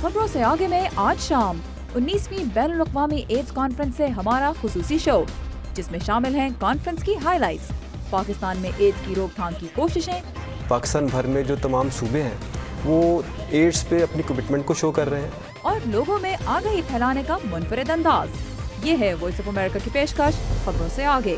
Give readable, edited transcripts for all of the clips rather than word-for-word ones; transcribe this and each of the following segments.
खबरों से आगे में आज शाम 19वीं बैनुल-अक़वामी एड्स कॉन्फ्रेंस से हमारा खुसूसी शो, जिसमें शामिल हैं कॉन्फ्रेंस की हाइलाइट्स, पाकिस्तान में एड्स की रोकथाम की कोशिशें। पाकिस्तान भर में जो तमाम सूबे हैं वो एड्स पे अपनी कमिटमेंट को शो कर रहे हैं और लोगों में आगाही फैलाने का मुनफरिद अंदाज। ये है वॉइस ऑफ अमेरिका की पेशकश खबरों से आगे।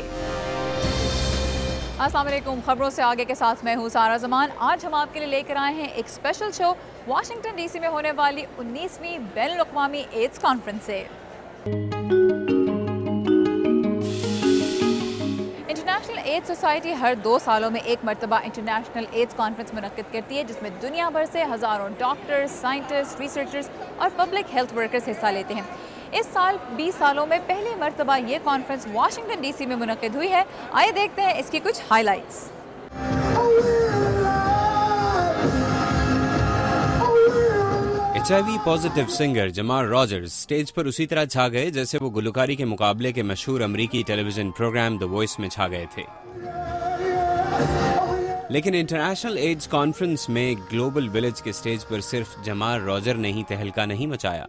अस्सलाम वालेकुम, खबरों से आगे के साथ मैं हूँ सारा जमान। आज हम आपके लिए लेकर आए हैं एक स्पेशल शो वाशिंगटन डीसी में होने वाली 19वीं बैनुल-अक़वामी एड्स कॉन्फ्रेंस से। इंटरनेशनल एड्स सोसाइटी हर 2 सालों में एक मरतबा इंटरनेशनल एड्स कॉन्फ्रेंस मुनक्किद करती है, जिसमें दुनिया भर से हज़ारों डॉक्टर्स, साइंटिस्ट, रिसर्चर्स और पब्लिक हेल्थ वर्कर्स हिस्सा लेते हैं। इस साल 20 सालों में पहली मरतबा ये कॉन्फ्रेंस वाशिंगटन डीसी में मुनक्किद हुई है। आइए देखते हैं इसकी कुछ highlights. HIV positive singer Jamal Rogers stage पर उसी तरह छा गए जैसे वो गुलकारी के मुकाबले के मशहूर अमरीकी टेलीविजन प्रोग्राम द वॉइस में छा गए थे। लेकिन इंटरनेशनल एड्स कॉन्फ्रेंस में ग्लोबल विलेज के स्टेज पर सिर्फ जमाल रॉजर ने ही तहलका नहीं मचाया।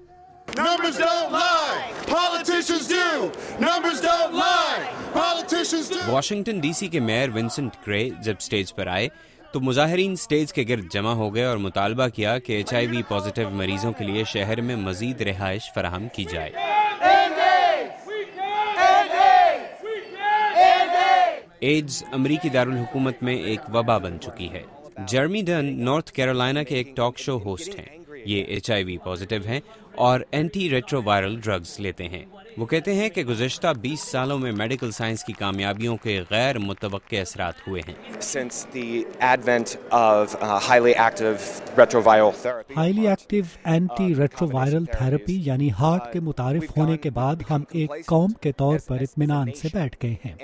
Numbers don't lie. Politicians do. Numbers don't lie. Politicians do. Washington DC के मेयर विंसेंट ग्रे जब स्टेज पर आए तो मुजाहिरीन स्टेज के गिर्द जमा हो गए और मुतालबा किया कि HIV पॉजिटिव मरीजों के लिए शहर में मजीद रिहाइश फराहम की जाए। एड्स अमरीकी दारुल हुकूमत में एक वबा बन चुकी है। जर्मी डन नॉर्थ कैरोलिना के एक टॉक शो होस्ट हैं। ये HIV पॉजिटिव हैं और एंटी रेट्रोवायरल ड्रग्स लेते हैं। वो कहते हैं कि गुज़श्ता 20 सालों में मेडिकल साइंस की कामयाबियों के गैर मुतवक्के असरात हुए हैं। Since the advent of highly active retroviral therapy, highly active anti retroviral therapy यानी हार्ट के मुतारिफ होने के बाद हम एक कौम के तौर पर इत्मीनान से बैठ गए हैं।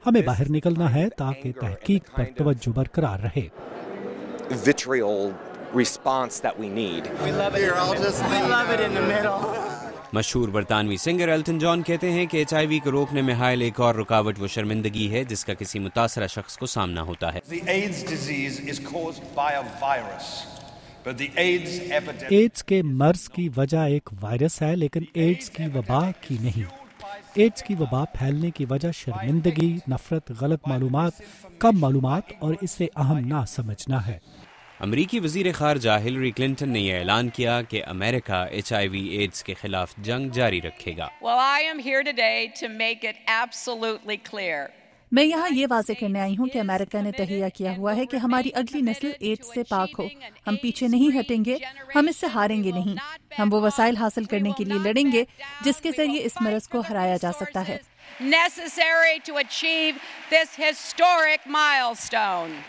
हमें बाहर निकलना है ताकि तहकीक पर तवज्जो बरकरार रहे। vitriol response that we need. We love it in the middle. मशहूर बरतानवी सिंगर एल्टन जॉन कहते हैं कि HIV को रोकने में हायल एक और रुकावट वो शर्मिंदगी है जिसका किसी मुतासरा शख्स को सामना होता है। The AIDS disease is caused by a virus, but the AIDS epidemic. AIDS के मर्ज की वजह एक वायरस है, लेकिन एड्स की वबा की नहीं। एड्स की वबा फैलने की वजह शर्मिंदगी, नफरत, गलत मालूमात, कम मालूमात और इससे अहम ना समझना है। अमरीकी वज़ीर ख़ारजा हिलरी क्लिंटन ने यह ऐलान किया कि अमेरिका HIV एड्स के खिलाफ जंग जारी रखेगा। Well, I am here today to make it absolutely clear. मैं यहाँ ये वाज़ेह करने आई हूँ कि अमेरिका ने तहैया किया हुआ है कि हमारी अगली नस्ल एड्स से पाक हो। हम पीछे नहीं हटेंगे, हम इससे हारेंगे नहीं। हम वो वसाइल हासिल करने के लिए लड़ेंगे जिसके जरिए इस मरज को हराया जा सकता है। Necessary to achieve this historic milestone.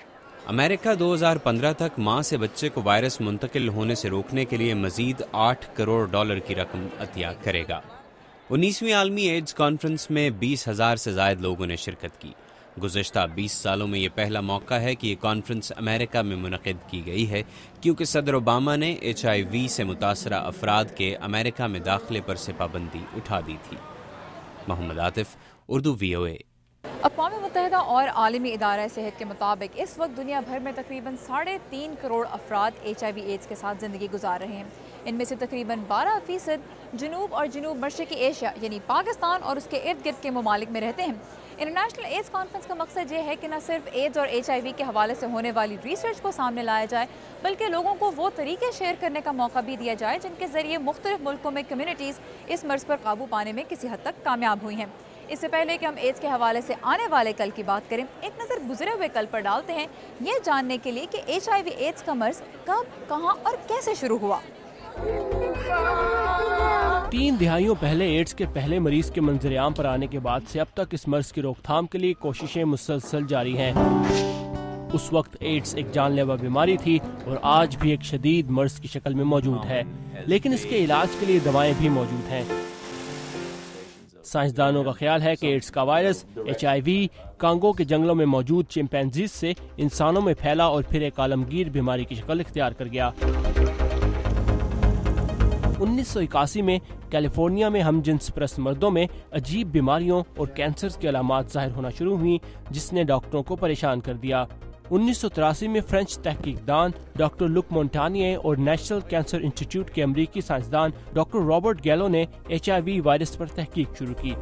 America 2015 तक माँ से बच्चे को वायरस मुंतकिल होने से रोकने के लिए मजीद $8 करोड़ की रकम अतिया करेगा। 19वीं आलमी एड्स कॉन्फ्रेंस में 20,000 से ज़ायद लोगों ने शिरकत की। गुज़श्ता 20 सालों में ये पहला मौका है कि ये कॉन्फ्रेंस अमेरिका में मुनक़िद की गई है, क्योंकि सदर ओबामा ने HIV से मुतासरा अफराद के अमेरिका में दाखिले पर से पाबंदी उठा दी थी। मोहम्मद आतिफ, उर्दू VOA। अक़वाम मुत्तहिदा और आलमी इदारा सेहत के मुताबिक इस वक्त दुनिया भर में तकरीबन 3.5 करोड़ अफराद HIV एड्स के साथ ज़िंदगी गुजार रहे हैं। इनमें से तकरीबन 12% जनूब और जनूब मशरक़ी एशिया यानी पाकिस्तान और उसके इर्द गिर्द के ममालिक में रहते हैं। इंटरनेशनल एड्स कॉन्फ्रेंस का मकसद ये है कि न सिर्फ एड्स और HIV के हवाले से होने वाली रिसर्च को सामने लाया जाए, बल्कि लोगों को वो तरीके शेयर करने का मौका भी दिया जाए जिनके ज़रिए मुख्तलिफ मुल्कों में कम्युनिटीज़ इस मर्ज़ पर काबू पाने में किसी हद तक कामयाब हुई हैं। इससे पहले कि हम एड्स के हवाले से आने वाले कल की बात करें, एक नज़र गुजरे हुए कल पर डालते हैं, ये जानने के लिए कि HIV एड्स का मर्ज कब, कहां और कैसे शुरू हुआ। 3 दिहाइयों पहले एड्स के पहले मरीज के मंजर-ए-आम पर आने के बाद से अब तक इस मर्ज की रोकथाम के लिए कोशिशें मुसलसल जारी हैं। उस वक्त एड्स एक जानलेवा बीमारी थी और आज भी एक शदीद मर्ज की शक्ल में मौजूद है, लेकिन इसके इलाज के लिए दवाएं भी मौजूद हैं। साइंसदानों का ख्याल है कि एड्स का वायरस HIV कांगो के जंगलों में मौजूद चिंपैंजीज से इंसानों में फैला और फिर एक आलमगीर बीमारी की शक्ल इख्तियार कर गया। 1981 में कैलिफोर्निया में हमजिन्स परस्त मर्दों में अजीब बीमारियों और कैंसर की अलामात जाहिर होना शुरू हुई, जिसने डॉक्टरों को परेशान कर दिया। 1983 में फ्रेंच तहकीकदान डॉक्टर लुक मोंटानिए और नेशनल कैंसर इंस्टीट्यूट के अमरीकी साइंसदान डॉक्टर रॉबर्ट गैलो ने HIV वायरस पर तहकीक शुरू की।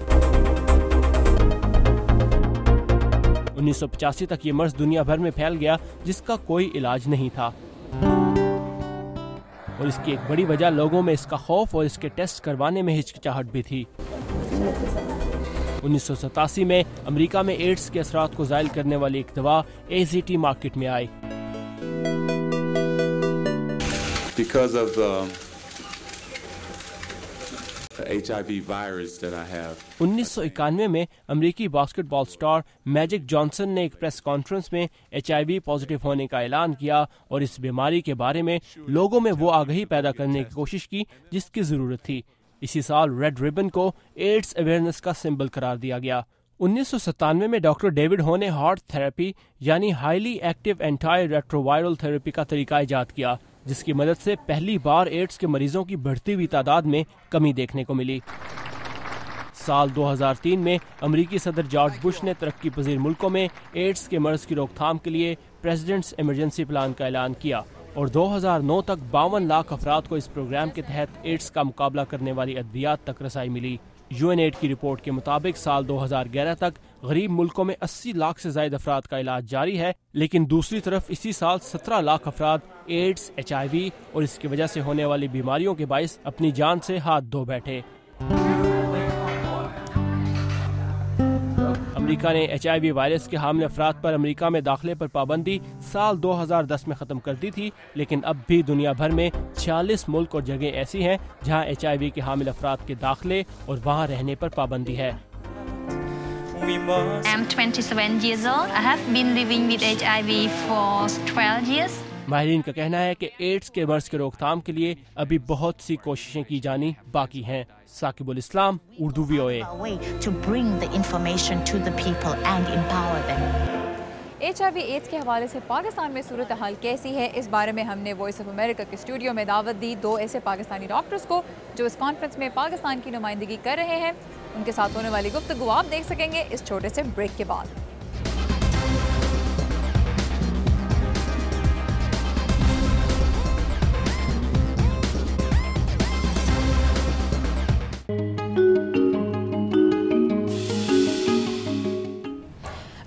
1985 तक ये मर्ज दुनिया भर में फैल गया जिसका कोई इलाज नहीं था, और इसकी एक बड़ी वजह लोगों में इसका खौफ और इसके टेस्ट करवाने में हिचकिचाहट भी थी। 1987 में अमेरिका में एड्स के असरात को ज़ायल करने वाली एक दवा AZT मार्केट में आई। Because of the HIV virus that I have. 1991 में अमेरिकी बास्केटबॉल स्टार मैजिक जॉनसन ने एक प्रेस कॉन्फ्रेंस में HIV पॉजिटिव होने का ऐलान किया और इस बीमारी के बारे में लोगों में वो आगाही पैदा करने की कोशिश की जिसकी जरूरत थी। इसी साल रेड रिबन को एड्स अवेयरनेस का सिंबल करार दिया गया। 1997 में डॉक्टर डेविड हो ने हार्ट थेरेपी यानी highly active anti retroviral therapy का तरीका ईजाद किया, जिसकी मदद से पहली बार एड्स के मरीजों की बढ़ती हुई तादाद में कमी देखने को मिली। साल 2003 में अमेरिकी सदर जॉर्ज बुश ने तरक्की पजीर मुल्कों में एड्स के मर्ज की रोकथाम के लिए प्रेसिडेंट्स इमरजेंसी प्लान का ऐलान किया और 2009 तक 52 लाख अफराद को इस प्रोग्राम के तहत एड्स का मुकाबला करने वाली अद्वियात तक रसाई मिली। UNAID की रिपोर्ट के मुताबिक साल 2011 तक गरीब मुल्कों में 80 लाख से ज्यादा अफराद का इलाज जारी है, लेकिन दूसरी तरफ इसी साल 17 लाख अफराद एड्स, HIV और इसकी वजह से होने वाली बीमारियों के बाइस अपनी जान से हाथ धो बैठे। अमेरिका ने HIV वायरस के हामिल अफराद पर अमेरिका में दाखिले पर पाबंदी साल 2010 में खत्म कर दी थी, लेकिन अब भी दुनिया भर में 46 मुल्क और जगह ऐसी हैं जहां HIV के हामिल अफराद के दाखिले और वहां रहने पर पाबंदी है। I'm 27 years old. I have been living with HIV for 12 years. माहिरीन का कहना है कि एड्स के मर्ज के रोकथाम के लिए अभी बहुत सी कोशिशें की जानी बाकी हैं। साकिबुल इस्लाम, Urdu VOA। To bring the information to the people and empower them. HIV AIDS के हवाले से पाकिस्तान में सूरत हाल कैसी है, इस बारे में हमने वॉइस ऑफ अमेरिका के स्टूडियो में दावत दी 2 ऐसे पाकिस्तानी डॉक्टर्स को जो इस कॉन्फ्रेंस में पाकिस्तान की नुमाइंदगी कर रहे हैं। उनके साथ होने वाली गुफ्तगू आप देख सकेंगे इस छोटे से ब्रेक के बाद।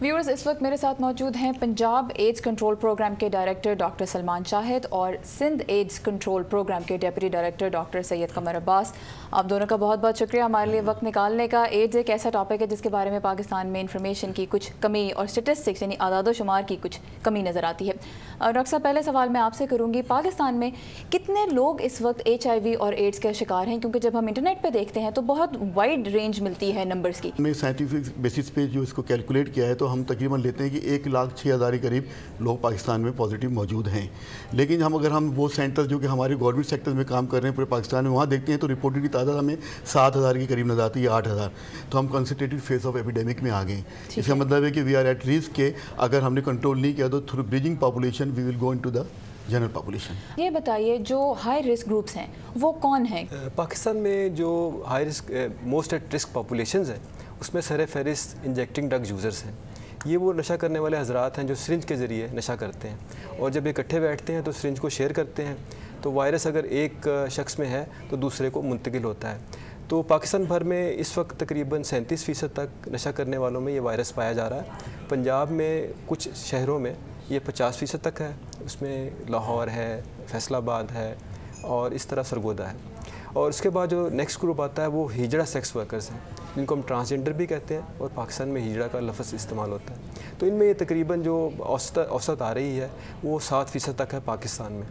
व्यूअर्स, इस वक्त मेरे साथ मौजूद हैं पंजाब एड्स कंट्रोल प्रोग्राम के डायरेक्टर डॉक्टर सलमान शाहिद और सिंध एड्स कंट्रोल प्रोग्राम के डेप्यूटी डायरेक्टर डॉक्टर सैयद कमर अब्बास। आप दोनों का बहुत बहुत शुक्रिया हमारे लिए वक्त निकालने का। एड्स एक ऐसा टॉपिक है जिसके बारे में पाकिस्तान में इंफॉर्मेशन की कुछ कमी और स्टेटिस्टिक्स यानी आदाद शुमार की कुछ कमी नज़र आती है। डॉक्टर साहब, पहले सवाल मैं आपसे करूँगी, पाकिस्तान में कितने लोग इस वक्त HIV और एड्स के शिकार हैं? क्योंकि जब हम इंटरनेट पर देखते हैं तो बहुत वाइड रेंज मिलती है नंबर्स की। हमने साइंटिफिक बेसिस पे जो इसको कैलकुलेट किया है तो हम तकरीबन लेते हैं कि 1,06,000 के करीब लोग पाकिस्तान में पॉजिटिव मौजूद हैं। लेकिन अगर हम वो सेंटर जो कि हमारे गवर्नमेंट सेक्टर में काम कर रहे हैं पूरे पाकिस्तान में, वहाँ देखते हैं तो रिपोर्टेड की तादाद हमें 7,000 के करीब नजर आती है, 8,000। तो हम कंसंट्रेटेड फेज ऑफ एपिडेमिक में आ गए। इसका मतलब है कि वी आर एट रिस्क के अगर हमने कंट्रोल नहीं किया तो through bridging population we will go into the general population. ये बताइए, जो हाई रिस्क ग्रुप्स हैं वो कौन हैं? पाकिस्तान में जो high risk most at risk populations हैं उसमें सर फहरिस्त इंजेक्टिंग ड्रग यूज़र्स हैं। ये वो नशा करने वाले हजरात हैं जो सिरिंज के ज़रिए नशा करते हैं और जब इकट्ठे बैठते हैं तो सिरिंज को शेयर करते हैं, तो वायरस अगर एक शख्स में है तो दूसरे को मुंतकिल होता है। तो पाकिस्तान भर में इस वक्त तकरीबन 37% तक नशा करने वालों में ये वायरस पाया जा रहा है। पंजाब में कुछ शहरों में ये 50% तक है, उसमें लाहौर है, फैसलाबाद है और इस तरह सरगोदा है। और उसके बाद जो नेक्स्ट ग्रुप आता है वो हिजड़ा सेक्स वर्कर्स हैं, जिनको हम ट्रांसजेंडर भी कहते हैं और पाकिस्तान में हिजड़ा का लफ्ज़ इस्तेमाल होता है। तो इनमें ये तकरीबन जो औसत आ रही है वो 7% तक है पाकिस्तान में।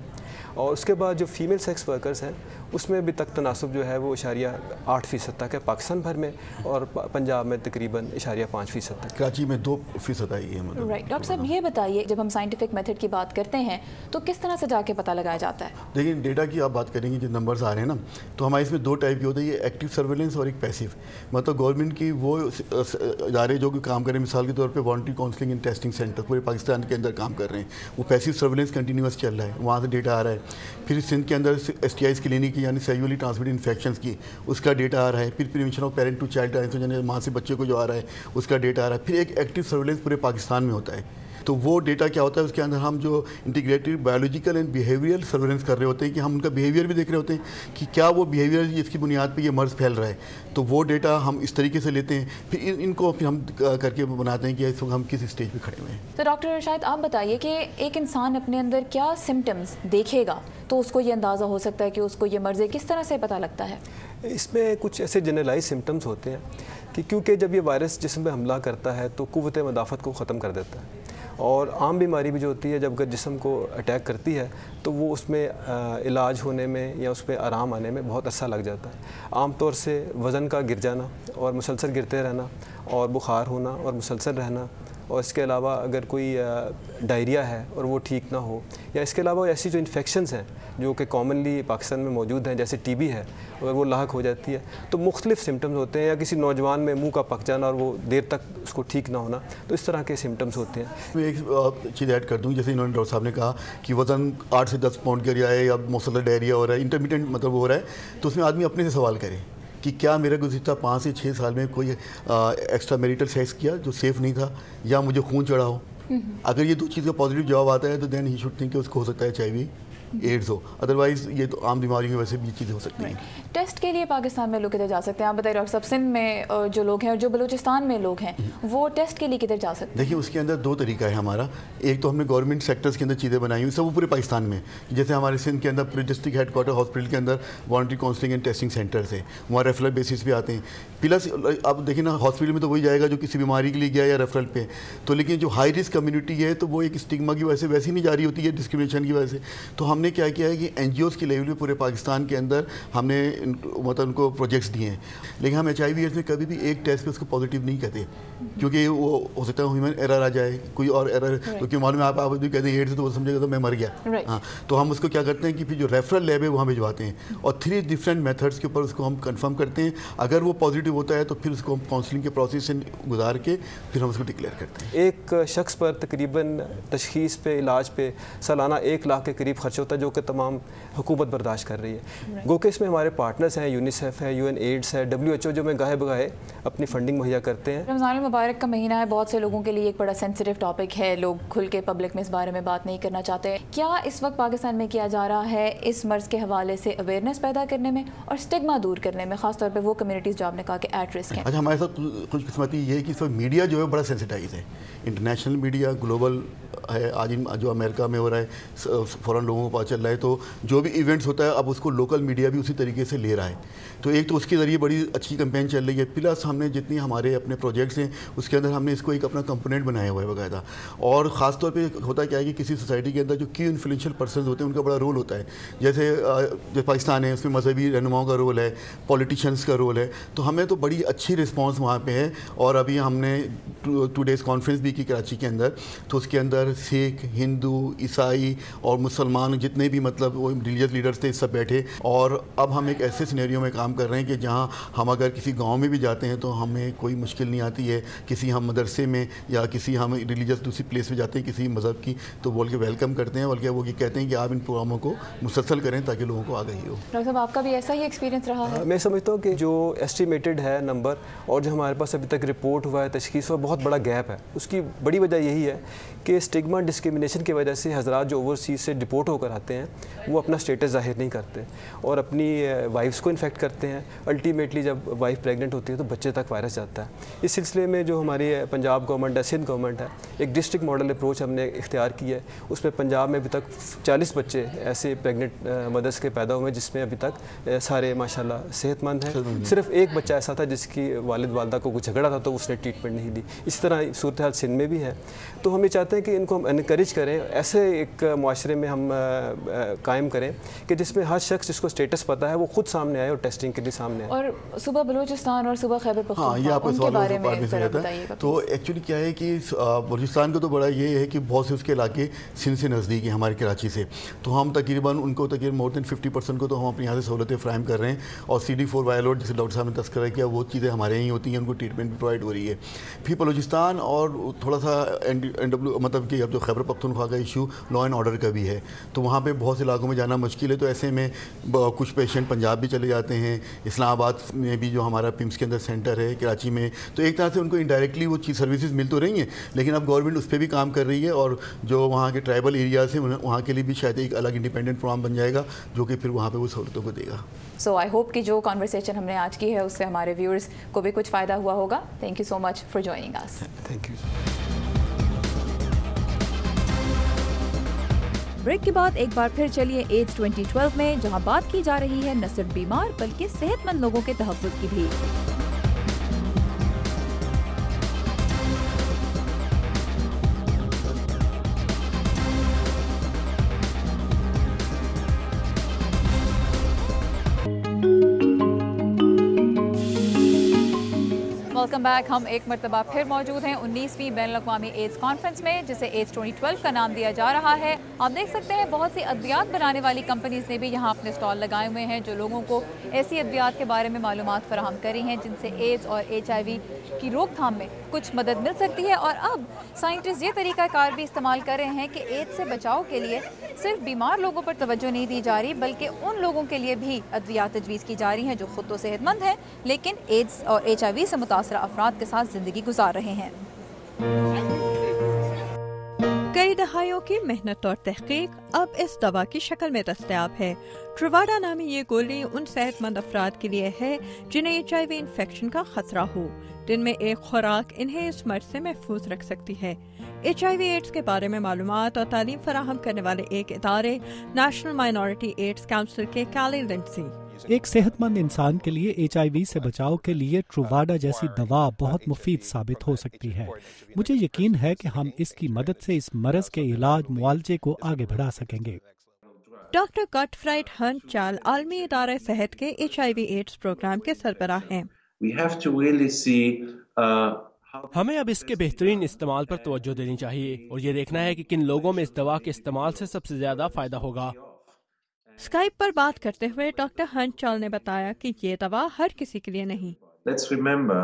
और उसके बाद जो फीमेल सेक्स वर्कर्स हैं उसमें भी तक तनासब जो है वो 8% तक है पाकिस्तान भर में, और पंजाब में तकरीबन 5% तक। कराची में 2% आई है मतलब। राइट। डॉक्टर साहब, ये बताइए, जब हम साइंटिफिक मेथड की बात करते हैं तो किस तरह से जाके पता लगाया जाता है? देखिए, डेटा की आप बात करेंगे, जो नंबर्स आ रहे हैं ना, तो हमारे इसमें 2 टाइप के होते हैं, ये एक्टिव सर्वेलेंस और एक पैसिव। मतलब गवर्नमेंट की वो इदारे जो कि काम करें, मिसाल के तौर पे voluntary counselling and testing centre पूरे पाकिस्तान के अंदर काम कर रहे हैं, वो पैसिव सर्वेलेंस कंटिन्यूस चल रहा है, वहाँ से डेटा आ रहा है। फिर सिंध के अंदर STIs क्लिनिक यानी सेक्सुअली ट्रांसमिटेड इन्फेक्शंस की, उसका डेटा आ रहा है। फिर prevention of parent to child transmission यानी माँ से बच्चे को जो आ रहा है उसका डेटा आ रहा है। फिर एक एक्टिव सर्वेलेंस पूरे पाकिस्तान में होता है। تو وہ ڈیٹا کیا ہوتا ہے, اس کے اندر ہم جو integrated biological and behaviour surveillance کر رہے ہوتے ہیں کہ ہم ان کا بیہیویئر بھی دیکھ رہے ہوتے ہیں کہ کیا وہ بیہیویئر جس کی بنیاد پہ یہ مرض پھیل رہا ہے. تو وہ ڈیٹا ہم اس طریقے سے لیتے ہیں, پھر ان کو پھر ہم کر کے بناتے ہیں کہ اس وقت ہم کس اسٹیج پہ کھڑے ہوئے ہیں. تو ڈاکٹر شاید آپ بتائیے کہ ایک انسان اپنے اندر کیا سمٹمز دیکھے گا تو اس کو یہ اندازہ ہو سکتا ہے کہ اس کو یہ مرض ہے, کس طرح سے پتہ لگتا ہے؟ اس میں کچھ ایسے جنرلائز سمٹمز ہوتے ہیں کہ کیونکہ جب یہ وائرس جسم پہ حملہ کرتا ہے تو قوت مدافعت کو ختم کر دیتا ہے, اور عام بیماری بھی جو ہوتی ہے جب جسم کو اٹیک کرتی ہے تو وہ اس میں علاج ہونے میں یا اس پہ آرام آنے میں بہت عرصہ لگ جاتا ہے. عام طور سے وزن کا گر جانا اور مسلسل گرتے رہنا, اور بخار ہونا اور مسلسل رہنا, اور اس کے علاوہ اگر کوئی ڈائریا ہے اور وہ ٹھیک نہ ہو, یا اس کے علاوہ ایسی جو انفیکشنز ہیں جو کہ کامنلی پاکستان میں موجود ہیں جیسے ٹی بی ہے, اگر وہ لاحق ہو جاتی ہے تو مختلف سمٹمز ہوتے ہیں, یا کسی نوجوان میں منہ کا پک جانا اور وہ دیر تک اس کو ٹھیک نہ ہونا, تو اس طرح کے سمٹمز ہوتے ہیں. میں ایک چیز ایڈ کر دوں, جیسے انہوں نے ڈاکٹر صاحب نے کہا کہ وزن 8 سے 10 پاؤنڈ گر جائے یا مسلسل ڈائریا ہو رہا ہے, انٹرمیڈینٹ مطلب ہو رہا ہے, تو اس میں آدمی اپنے سے سوال کرے کہ کیا میرے گزشتہ 5 سے 6 سال میں کوئی ایکسٹرا میریٹل سیکس کیا جو سیف نہیں تھا, یا مجھے خون چڑھا ہو. اگر یہ 2 چیز کا پازیٹیو جواب آتا ہے تو دین ہی شوڈ تھنک کہ اس کو ہو سکتا ہے HIV ایڈز ہو, ادروائز یہ تو عام بیماریوں کی وجہ سے بھی چیزیں ہو سکتی ہیں. ٹیسٹ کے لیے پاکستان میں لوگ کدھر جا سکتے ہیں؟ آپ بتائیے ڈاکٹر صاحب, سندھ میں جو لوگ ہیں اور جو بلوچستان میں لوگ ہیں وہ ٹیسٹ کے لیے کدھر جا سکتے ہیں؟ دیکھیے اس کے اندر 2 طریقہ ہے ہمارا. ایک تو ہم نے گورنمنٹ سیکٹرز کے اندر چیزیں بنائی ہوئی, سب وہ پورے پاکستان میں, جیسے ہمارے سندھ کے اندر پورے ڈسٹرکٹ ہیڈ کوارٹر ہاسپٹل کے اندر voluntary counselling and testing centres ہیں, وہاں ریفرل بیسس پہ آتے ہیں. پلس اب دیکھیں نا, ہاسپٹل میں تو وہی جائے گا جو کسی بیماری کے لیے گیا یا ریفرل پہ, تو لیکن جو ہائی رسک کمیونٹی ہے تو وہ ایک اسٹگما کی وجہ سے ویسے نہیں جا رہی ہوتی ہے, ڈسکرمنیشن کی وجہ سے. تو ہم نے کیا کیا ہے کہ NGOs کے لیول پہ پورے پاکستان کے اندر ہم نے مطلب ان کو پروجیکٹس دیے ہیں, لیکن ہم HIV ایڈز میں کبھی بھی ایک ٹیسٹ پہ اس کو پازیٹیو نہیں کہتے, کیونکہ وہ ہو سکتا ہے ہیومن ایرر آ جائے, کوئی اور ایرر, کیونکہ معلوم ہے آپ بھی کہتے ہیں ایڈز تو وہ سمجھے گا تو میں مر گیا. ہاں, تو ہم اس کو کیا کرتے ہیں کہ پھر جو ریفرل لیب ہے وہاں بھجواتے ہیں, اور 3 ڈفرینٹ میتھڈس کے اوپر اس کو ہم کنفرم کرتے ہیں. اگر وہ پازیٹیو ہوتا ہے تو پھر اس کو ہم کاؤنسلنگ کے پروسیس سے گزار کے پھر ہم اس کو ڈکلیئر کرتے ہیں. ایک شخص پر تقریباً تشخیص پہ, علاج پہ سالانہ 1 لاکھ کے قریب خرچ ہوتا ہے, جو کہ تمام حکومت برداشت کر رہی ہے. گو کہ اس میں ہمارے پارٹنرز ہیں, یونیسیف ہے, UN ایڈس ہے, WHO جو میں گاہے بگاہے اپنی فنڈنگ مہیا کرتے ہیں. رمضان المبارک کا مہینہ ہے, بہت سے لوگوں کے لیے ایک بڑا سینسٹیو ٹاپک ہے, لوگ کھل کے پبلک میں اس بارے میں بات نہیں کرنا چاہتے. کیا اس وقت پاکستان میں کیا جا رہا ہے اس مرض کے حوالے سے اویئرنیس پیدا کرنے میں اور اسٹگما دور کرنے میں, خاص طور پہ وہ کمیونٹیز جو آپ نے کہا کہ ایٹ رسک ہیں؟ اچھا, ہمارے ساتھ خوش قسمتی یہ ہے کہ اس وقت میڈیا جو ہے بڑا سینسیٹائز ہے, انٹرنیشنل میڈیا, گلوبل ہے. آج جو امریکہ میں ہو رہا ہے فوراً لوگوں کو پتہ چل رہا ہے, تو جو بھی ایونٹس ہوتا ہے اب اس کو لوکل میڈیا بھی اسی طریقے سے لے رہا ہے. تو ایک تو اس کے ذریعے بڑی اچھی کمپین چل رہی ہے, پلس ہم نے جتنی ہمارے اپنے پروجیکٹس ہیں اس کے اندر ہم نے اس کو ایک اپنا کمپوننٹ بنایا ہوا ہے باقاعدہ. اور خاص طور پہ ہوتا کیا ہے کہ کسی سوسائٹی کے اندر جو کی انفلوئنشیل پرسنز ہوتے ہیں ان کا بڑا رول ہوتا ہے, جیسے جو پاکستان ہے اس میں مذہبی رہنماؤں کا رول ہے, پولیٹیشنس کا رول ہے. تو ہمیں تو بڑی اچھی رسپانس وہاں پہ ہے, اور ابھی ہم نے 2 days کانفرنس بھی کی کراچی کے اندر, تو اس کے اندر سکھ, ہندو, عیسائی اور مسلمان جتنے بھی مطلب وہ ریلیجس لیڈرز تھے سب بیٹھے. اور اب ہم ایک ایسے سینیریو میں کام کر رہے ہیں کہ جہاں ہم اگر کسی گاؤں میں بھی جاتے ہیں تو ہمیں کوئی مشکل نہیں آتی ہے, کسی ہم مدرسے میں یا کسی ہم ریلیجس دوسری پلیس میں جاتے ہیں کسی مذہب کی, تو بول کے ویلکم کرتے ہیں, بلکہ وہ یہ کہتے ہیں کہ آپ ان پروگراموں کو مسلسل کریں تاکہ لوگوں کو آگاہی ہو. ڈاکٹر صاحب, آپ کا بھی ایسا ہی ایکسپیرینس رہا ہے؟ میں سمجھتا ہوں کہ جو ایسٹیمیٹڈ ہے نمبر اور جو ہمارے پاس ابھی تک رپورٹ ہوا ہے, تشخیص ہوا, بہت بڑا گیپ ہے. اس کی بڑی وجہ یہی ہے کہ اسٹگما ڈسکرمنیشن کی وجہ سے حضرات جو اوورسیز سے ڈپورٹ ہو کر آتے ہیں وہ اپنا اسٹیٹس ظاہر نہیں کرتے اور اپنی وائفس کو انفیکٹ کرتے ہیں. الٹیمیٹلی جب وائف پریگننٹ ہوتی ہے تو بچے تک وائرس جاتا ہے. اس سلسلے میں جو ہماری پنجاب گورنمنٹ ہے, سندھ گورنمنٹ ہے, ایک ڈسٹرکٹ ماڈل اپروچ ہم نے اختیار کی ہے. اس میں پنجاب میں ابھی تک 40 بچے ایسے پریگننٹ مدرس کے پیدا ہوئے جس میں ابھی تک سارے ماشاءاللہ صحت مند ہیں. صرف ایک بچہ ایسا تھا جس کی والد والدہ کو کچھ جھگڑا تھا تو اس نے ٹریٹمنٹ نہیں دی. اس طرح صورتحال سندھ میں بھی ہے. تو ہم یہ چاہتے ہیں کہ ان کو ہم انکریج کریں, ایسے ایک معاشرے میں ہم قائم کریں کہ جس میں ہر شخص جس کو اسٹیٹس پتہ ہے وہ خود سامنے آئے اور ٹیسٹنگ کے لیے سامنے آئے. اور صوبہ بلوچستان اور صوبہ خیبر پختونخوا ان کے بارے میں بتائیے گا. تو ایکچولی کیا ہے کہ بلوچستان کا تو بڑا یہ ہے کہ بہت سے اس کے علاقے سندھ سے نزدیک ہیں ہمارے کراچی سے, تو ہم تقریباً ان کو تقریباً مور دین 50% کو تو ہم اپنے یہاں سے سہولتیں فراہم کر رہے ہیں. اور CD4 وائلوٹ جسے ڈاکٹر صاحب نے تذکرہ کیا وہ چیزیں ہمارے یہیں ہوتی ہیں, ان کو ٹریٹمنٹ بھی پرووائڈ ہو رہی ہے. پھر بلوچستان اور تھوڑا سا مطلب کہ اب جو خیبر پختونخوا کا ایشو لا اینڈ آرڈر کا بھی ہے, تو وہاں वहाँ पे बहुत से इलाकों में जाना मुश्किल है, तो ऐसे में कुछ पेशेंट पंजाब भी चले जाते हैं, इस्लामाबाद में भी जो हमारा पिम्स के अंदर सेंटर है, कराची में, तो एक तरह से उनको इनडायरेक्टली वो चीज़ सर्विसेज मिल तो रही हैं, लेकिन अब गवर्नमेंट उस पर भी काम कर रही है, और जो वहाँ के ट्राइबल एरियाज हैं वहाँ के लिए भी शायद एक अलग इंडिपेंडेंट प्रोग्राम बन जाएगा जो कि फिर वहाँ पर वो सहूलतों को देगा। सो आई होप कि जो कॉन्वर्सेशन हमने आज की है उससे हमारे व्यूअर्स को भी कुछ फ़ायदा हुआ होगा। Thank you so much for joining us. Thank you. Break के बाद एक बार फिर चलिए एड्स 2012 में, जहां बात की जा रही है न सिर्फ बीमार बल्कि सेहतमंद लोगों के तहफ़्फ़ुज़ की भी। Welcome back. हम एक मरतबा फिर मौजूद हैं 19वीं बैनुल-अक़वामी एड्स कॉन्फ्रेंस में, जिसे एड्स 2012 का नाम दिया जा रहा है। आप देख सकते हैं बहुत सी अद्वियात बनाने वाली कंपनीज़ ने भी यहाँ अपने स्टॉल लगाए हुए हैं, जो लोगों को ऐसी अद्वियात के बारे में मालूमात फराहम करी हैं जिनसे एड्स और HIV की रोकथाम में कुछ मदद मिल सकती है। और अब साइंटिस्ट ये तरीक़ाकार भी इस्तेमाल कर रहे हैं कि एड्स से बचाव के लिए सिर्फ बीमार लोगों पर तवज्जो नहीं दी जा रही, बल्कि उन लोगों के लिए भी अद्वियात तजवीज़ की जा रही हैं जो खुद तो सेहतमंद हैं लेकिन एड्स और HIV से मुतासरा अफराद के साथ ज़िंदगी गुजार रहे हैं। कई दहाइयों की मेहनत और तहकीक अब इस दवा की शक्ल में दस्तयाब है। ट्रुवाडा नामी ये गोली उन सेहतमंद अफराद के लिए है जिन्हें HIV इन्फेक्शन का खतरा हो। दिन में एक खुराक इन्हें इस मर्ज से महफूज रख सकती है। HIV एड्स के बारे में मालूमात और तालीम फराहम करने वाले एक इदारे नेशनल माइनॉरिटी एड्स काउंसिल के कैली लिंडसी। एक सेहतमंद इंसान के लिए HIV से बचाव के लिए ट्रुवाडा जैसी दवा बहुत मुफीद साबित हो सकती है। मुझे यकीन है कि हम इसकी मदद से इस मरज के इलाज मुआलजे को आगे बढ़ा सकेंगे। डॉक्टर गॉटफ्राइड हंट चाल आलमी इदारा सेहत के HIV एड्स प्रोग्राम के सरबराह हैं। हमें अब इसके बेहतरीन इस्तेमाल पर तवज्जो देनी चाहिए और ये देखना है कि किन लोगों में इस दवा के इस्तेमाल से सबसे ज्यादा फायदा होगा। स्काइप पर बात करते हुए डॉक्टर हंट चाल ने बताया कि ये दवा हर किसी के लिए नहीं। Let's remember,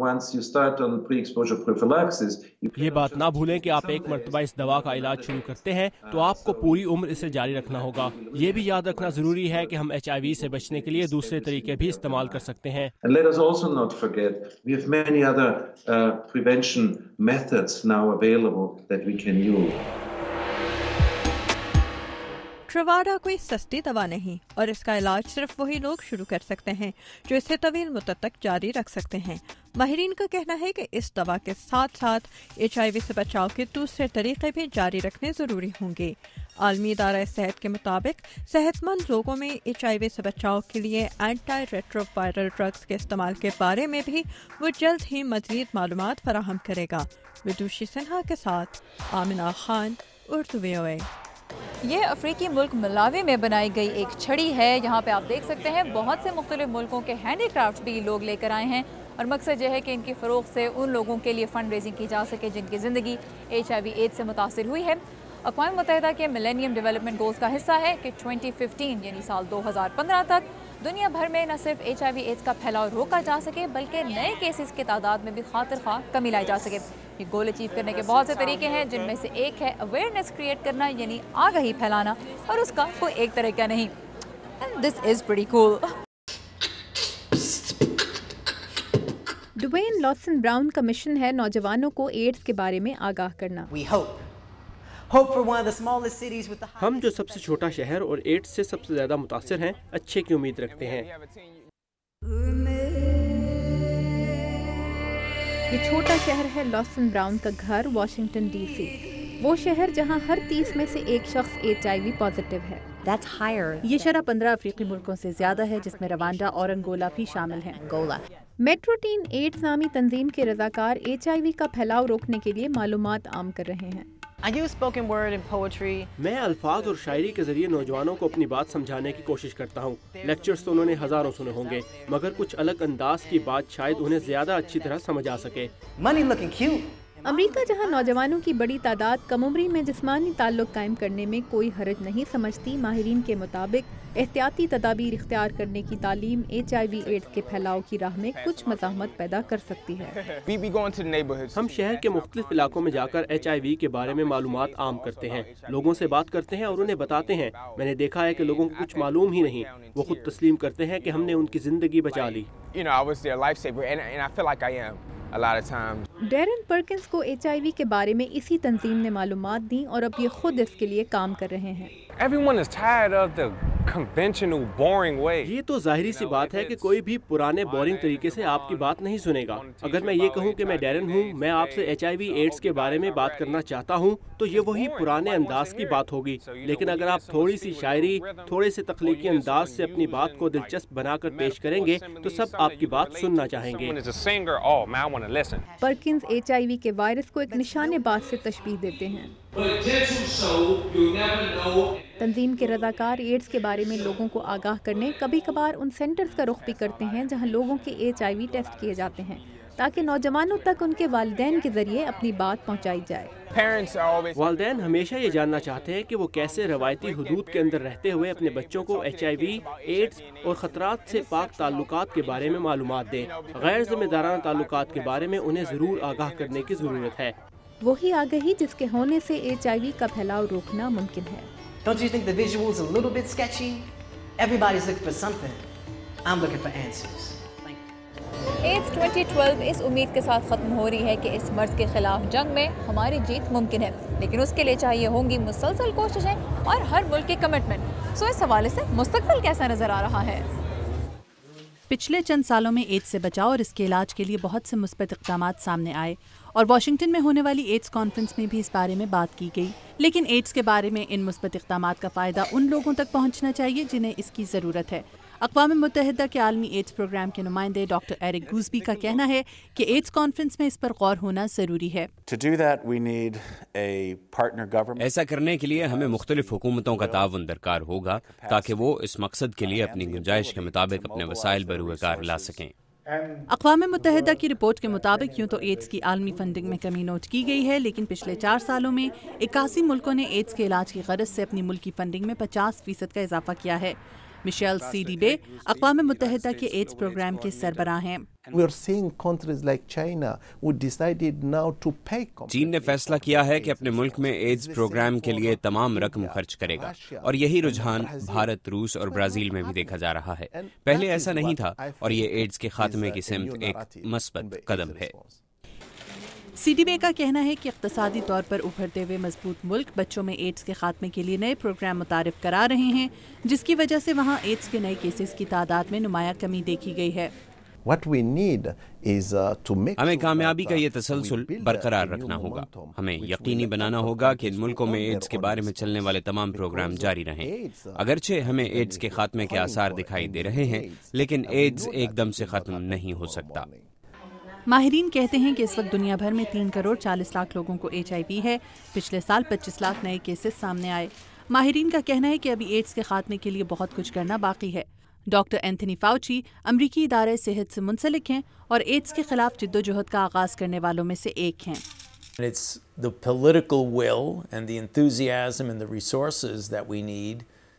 once you start on pre-exposure prophylaxis, ये बात ना भूलें कि आप एक मरतबा इस दवा का इलाज शुरू करते हैं तो आपको पूरी उम्र इसे जारी रखना होगा। ये भी याद रखना जरूरी है कि हम HIV से बचने के लिए दूसरे तरीके भी इस्तेमाल कर सकते हैं। And let us also not forget, we have many other prevention methods now available that we can use. ट्रुवाडा कोई सस्ती दवा नहीं और इसका इलाज सिर्फ वही लोग शुरू कर सकते हैं जो इसे तवील मुद्दत तक जारी रख सकते हैं। माहिरीन का कहना है कि इस दवा के साथ साथ HIV से बचाव के दूसरे तरीके भी जारी रखने जरूरी होंगे। आलमी इदारा सेहत के मुताबिक सेहतमंद लोगों में HIV से बचाव के लिए एंटी रेट्रोवायरल ड्रग्स के इस्तेमाल के बारे में भी वो जल्द ही मजीद मालूमात फराहम करेगा। विदुषी सिन्हा के साथ आमिना खान, उर्दू VOA। ये अफ्रीकी मुल्क मलावी में बनाई गई एक छड़ी है। यहाँ पे आप देख सकते हैं बहुत से मुख्तलिफ मुल्कों के हैंडीक्राफ्ट भी लोग लेकर आए हैं और मकसद यह है कि इनकी फ़रोग़ से उन लोगों के लिए फ़ंड रेजिंग की जा सके जिनकी ज़िंदगी HIV एड्स से मुतासिर हुई है। अक़वाम मुत्तहिदा के मिलेनियम डेवलपमेंट गोल्स का हिस्सा है कि 2015 यानी साल 2015 तक दुनिया भर में न सिर्फ HIV एड्स का फैलाव रोका जा सके बल्कि नए केसेस की तादाद में भी खातिर ख्वाह कमी लाई जा सके। ये गोल अचीव करने के बहुत से तरीके हैं जिनमें से एक है अवेयरनेस क्रिएट करना यानी आगाही फैलाना, और उसका कोई एक तरीका नहीं। And this is pretty cool. Dwayne Lawson Brown का मिशन है नौजवानों को एड्स के बारे में आगाह करना। हम जो सबसे छोटा शहर और एड्स से सबसे ज्यादा मुतासिर हैं, अच्छे की उम्मीद रखते हैं। ये छोटा शहर है लॉसन ब्राउन का घर, वाशिंगटन DC। वो शहर जहां हर 30 में से एक शख्स HIV पॉजिटिव है। ये शरह 15 अफ्रीकी मुल्कों से ज्यादा है, जिसमें रवांडा और अंगोला भी शामिल हैं। मेट्रो टीन एड्स नामी तंजीम के रज़ाकार HIV का फैलाव रोकने के लिए मालूमात आम कर रहे हैं। मैं अल्फाज और शायरी के जरिए नौजवानों को अपनी बात समझाने की कोशिश करता हूँ। लेक्चर्स तो उन्होंने हजारों सुने होंगे, मगर कुछ अलग अंदाज की बात शायद उन्हें ज्यादा अच्छी तरह समझ आ सके। امریکہ جہاں نوجوانوں کی بڑی تعداد کم عمری میں جسمانی تعلق قائم کرنے میں کوئی حرج نہیں سمجھتی، ماہرین کے مطابق احتیاطی تدابیر اختیار کرنے کی تعلیم HIV ایڈز کے پھیلاؤ کی راہ میں کچھ مزاحمت پیدا کر سکتی ہے۔ ہم شہر کے مختلف علاقوں میں جا کر HIV کے بارے میں معلومات عام کرتے ہیں، لوگوں سے بات کرتے ہیں اور انہیں بتاتے ہیں۔ میں نے دیکھا ہے کہ لوگوں کو کچھ معلوم ہی نہیں، وہ خود تسلیم کرتے ہیں کہ ہم نے ان کی زندگی بچا لی۔ ڈیرن پرکنز کو HIV کے بارے میں اسی تنظیم نے معلومات دیں اور اب یہ خود اس کے لیے کام کر رہے ہیں۔ یہ تو ظاہری سی بات ہے کہ کوئی بھی پرانے بورنگ طریقے سے آپ کی بات نہیں سنے گا۔ اگر میں یہ کہوں کہ میں ڈیرن ہوں، میں آپ سے HIV ایڈز کے بارے میں بات کرنا چاہتا ہوں، تو یہ وہی پرانے انداز کی بات ہوگی۔ لیکن اگر آپ تھوڑی سی شاعری، تھوڑے سے تخلیقی انداز سے اپنی بات کو دلچسپ بنا کر پیش کریں گے تو سب آپ کی بات سننا چاہیں گے۔ پرکنز HIV کے وائرس کو ایک نشانے باز سے تشبیہ دیتے ہیں۔ تنظیم کے رضاکار ایڈز کے بارے میں لوگوں کو آگاہ کرنے کبھی کبھار ان سینٹرز کا رخ بھی کرتے ہیں جہاں لوگوں کے HIV ٹیسٹ کیے جاتے ہیں تاکہ نوجوانوں تک ان کے والدین کے ذریعے اپنی بات پہنچائی جائے۔ والدین ہمیشہ یہ جاننا چاہتے ہیں کہ وہ کیسے روایتی حدود کے اندر رہتے ہوئے اپنے بچوں کو HIV، ایڈز اور خطرات سے پاک تعلقات کے بارے میں معلومات دیں۔ غیر ذمہ دارانہ تعلقات کے بارے میں انہیں ضرور آگاہ کرنے کی ضرورت ہے۔ وہی آگہی جس کے ہونے سے HIV کا پھیلاؤ روکنا ممکن ہے۔ Don't you think the visual's a little bit sketchy? Everybody's looking for something. I'm looking for answers. AIDS 2012 اس امید کے ساتھ ختم ہو رہی ہے کہ اس مرض کے خلاف جنگ میں ہماری جیت ممکن ہے، لیکن اس کے لیے چاہیے ہوں گی مسلسل کوششیں اور ہر ملک کی کمٹمنٹ۔ سو اس حوالے سے مستقبل کیسا نظر آ رہا ہے؟ پچھلے چند سالوں میں ایڈز سے بچاؤ اور اس کے علاج کے لیے بہت سے مثبت اقدامات سامنے آئے اور واشنگٹن میں ہونے والی ایڈز کانفرنس میں بھی اس بارے میں بات کی گئی، لیکن ایڈز کے بارے میں ان مثبت اقدامات کا فائدہ ان لوگوں تک پہنچنا چاہیے جنہیں اس کی ضرورت ہے۔ اقوام متحدہ کے عالمی ایڈز پروگرام کے نمائندے ڈاکٹر ایرک گوزبی کا کہنا ہے کہ ایڈز کانفرنس میں اس پر غور ہونا ضروری ہے۔ ایسا کرنے کے لیے ہمیں مختلف حکومتوں کا تعاون درکار ہوگا تاکہ وہ اس مقصد کے لیے اپنی گنجائش کے مطابق اپنے وسائل بروئے کار لا سکیں۔ اقوام متحدہ کی رپورٹ کے مطابق یوں تو ایڈز کی عالمی فنڈنگ میں کمی نوٹ کی گئی ہے، لیکن پچھلے 4 سالوں میں 81 ملکوں نے ایڈز کے علاج کی غرض سے اپنی ملکی فنڈنگ میں 50% کا اضافہ کیا ہے۔ مشیل سی بے اقوام متحدہ کے ایڈز پروگرام کے سربراہ ہیں۔ چین نے فیصلہ کیا ہے کہ اپنے ملک میں ایڈز پروگرام کے لیے تمام رقم خرچ کرے گا، اور یہی رجحان بھارت، روس اور برازیل میں بھی دیکھا جا رہا ہے۔ پہلے ایسا نہیں تھا، اور یہ ایڈز کے خاتمے کی سمت ایک مثبت قدم ہے۔ سی ڈی بے کا کہنا ہے کہ اقتصادی طور پر ابھرتے ہوئے مضبوط ملک بچوں میں ایڈز کے خاتمے کے لیے نئے پروگرام متعارف کرا رہے ہیں، جس کی وجہ سے وہاں ایڈز کے نئے کیسز کی تعداد میں نمایاں کمی دیکھی گئی ہے۔ ہمیں کامیابی کا یہ تسلسل برقرار رکھنا ہوگا۔ ہمیں یقینی بنانا ہوگا کہ ان ملکوں میں ایڈز کے بارے میں چلنے والے تمام پروگرام جاری رہیں۔ اگرچہ ہمیں ایڈز کے خاتمے کے آثار دکھائی دے رہے ہیں، لیکن ایڈز ایک دم سے ختم نہیں ہو سکتا۔ ماہرین کہتے ہیں کہ اس وقت دنیا بھر میں 3 کروڑ 40 لاکھ لوگوں کو HIV ہے۔ پچھلے سال 25 لاکھ نئے کیسز سامنے آئے۔ ماہرین کا کہنا ہے کہ ابھی ایڈز کے خاتمے کے لیے بہت کچھ کرنا باقی ہے۔ ڈاکٹر اینتھنی فاؤچی امریکی ادارہ صحت سے منسلک ہیں اور ایڈز کے خلاف جدوجہد کا آغاز کرنے والوں میں سے ایک ہیں۔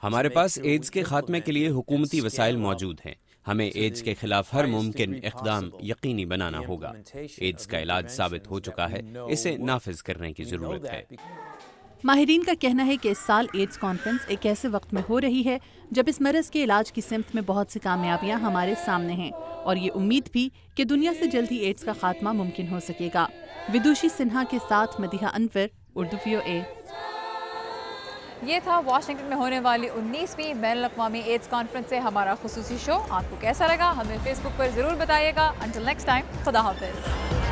ہمارے پاس ایڈز کے خاتمے کے لیے حکومتی وسائل موجود ہیں۔ ہمیں ایڈز کے خلاف ہر ممکن اقدام یقینی بنانا ہوگا۔ ایڈز کا علاج ثابت ہو چکا ہے، اسے نافذ کرنے کی ضرورت ہے۔ ماہرین کا کہنا ہے کہ اس سال ایڈز کانفرنس ایک ایسے وقت میں ہو رہی ہے جب اس مرض کے علاج کی سمت میں بہت سی کامیابیاں ہمارے سامنے ہیں، اور یہ امید بھی کہ دنیا سے جلد ہی ایڈز کا خاتمہ ممکن ہو سکے گا۔ ودوشی سنہا کے ساتھ مدیحہ انور، اردو VOA۔ یہ تھا واشنگٹن میں ہونے والی 19ویں بین الاقوامی ایڈز کانفرنس سے ہمارا خصوصی شو۔ آپ کو کیسا لگا ہمیں فیس بک پر ضرور بتائیے گا۔ انٹل نیکسٹ ٹائم، خدا حافظ۔